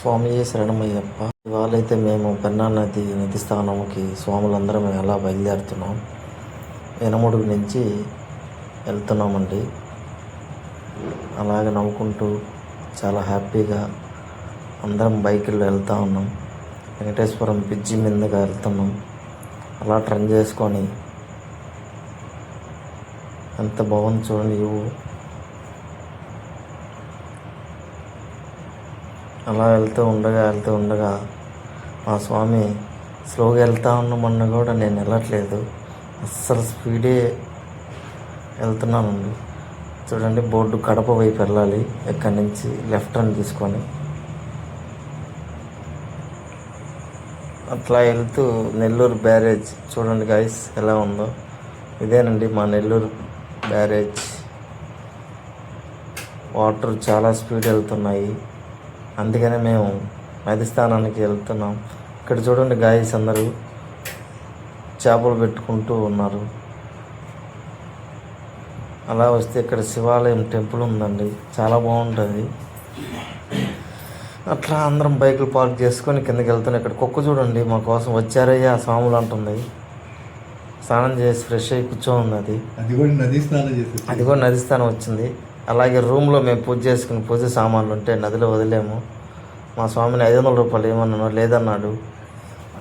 స్వామి శరణమయ్యప్ప. ఇవాళైతే మేము పెన్నా నది స్థానంకి స్వాములందరం ఎలా బయలుదేరుతున్నాం. ఎనమడుగు నుంచి వెళ్తున్నామండి. అలాగే నవ్వుకుంటూ చాలా హ్యాపీగా అందరం బైకుల్లో వెళ్తూ ఉన్నాం. వెంకటేశ్వరం బ్రిడ్జి మీదుగా వెళ్తున్నాం. అలా టర్న్ చేసుకొని ఎంత బాగుంది చూడండి ఇవ్వు. అలా వెళ్తూ ఉండగా మా స్వామి స్లోగా వెళ్తూ ఉన్నామన్నా కూడా నేను వెళ్ళట్లేదు, అస్సలు స్పీడే వెళ్తున్నానండి. చూడండి బోర్డు కడప వైపు వెళ్ళాలి, ఇక్కడి నుంచి లెఫ్ట్ టర్న్ తీసుకొని అట్లా వెళ్తూ నెల్లూరు బ్యారేజ్ చూడండి గైస్ ఎలా ఉందో. ఇదేనండి మా నెల్లూరు బ్యారేజ్. వాటర్ చాలా స్పీడ్ వెళ్తున్నాయి, అందుకనే మేము నది స్థానానికి వెళ్తున్నాం. ఇక్కడ చూడండి గాయస్ అందరూ చేపలు పెట్టుకుంటూ ఉన్నారు. అలా వస్తే ఇక్కడ శివాలయం టెంపుల్ ఉందండి, చాలా బాగుంటుంది. అట్లా అందరం బైకులు పార్క్ చేసుకొని కిందకి వెళ్తున్నాం. ఇక్కడ కుక్క చూడండి మా కోసం వచ్చారయ్యా స్వాములు అంటుంది. స్నానం చేసి ఫ్రెష్ అయ్యి కూర్చోంది. అది కూడా నది స్నానం వచ్చింది. అలాగే రూమ్లో మేము పూజ చేసుకుని పూజ సామాన్లు ఉంటే నదిలో వదిలేము. మా స్వామిని 500 రూపాయలు ఏమన్నాను, లేదన్నాడు.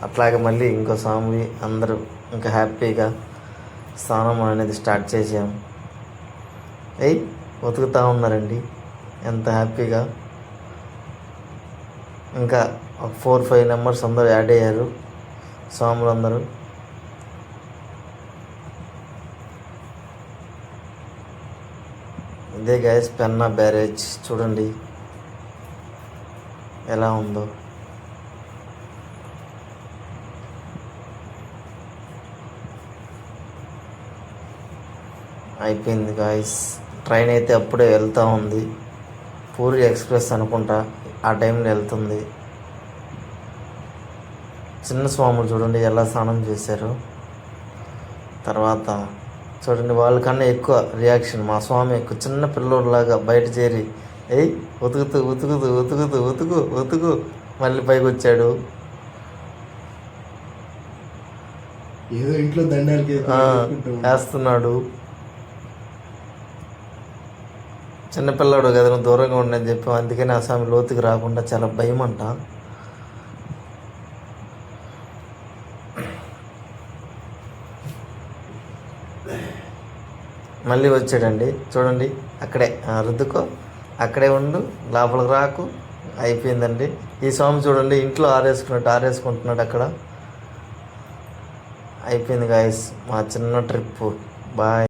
అట్లాగే మళ్ళీ ఇంకో స్వామి అందరూ ఇంకా హ్యాపీగా స్నానం అనేది స్టార్ట్ చేసాం. ఉతుకుతూ ఉన్నారండి ఎంత హ్యాపీగా. ఇంకా 4-5 మెంబర్స్ అందరూ యాడ్ అయ్యారు స్వాములు అందరూ. ఇదే గైస్ పెన్నా బ్యారేజ్ చూడండి ఎలా ఉందో. అయిపోయింది గాయస్. ట్రైన్ అయితే అప్పుడే వెళ్తూ ఉంది, పూరి ఎక్స్ప్రెస్ అనుకుంటా ఆ టైంలో వెళ్తుంది. చిన్న స్వాములు చూడండి ఎలా స్నానం చేశారు. తర్వాత చూడండి వాళ్ళకన్నా ఎక్కువ రియాక్షన్ మా స్వామి ఎక్కువ చిన్న పిల్లోడిలాగా బయట చేరి ఉతుకు మళ్ళీ పైకి వచ్చాడు. ఏదో ఇంట్లో దండాలకి వేస్తున్నాడు. చిన్నపిల్లాడు కదా దూరంగా ఉండని చెప్పాం, అందుకని ఆ స్వామి లోతుకి రాకుండా చాలా భయం అంట. మళ్ళీ వచ్చాడండి చూడండి, అక్కడే రుద్దుకో, అక్కడే ఉండు, లోపలికి రాకు. అయిపోయిందండి. ఈ స్వామి చూడండి ఇంట్లో ఆరేసుకుంటున్నాడు అక్కడ. అయిపోయింది గాయస్ మా చిన్న ట్రిప్పు. బాయ్.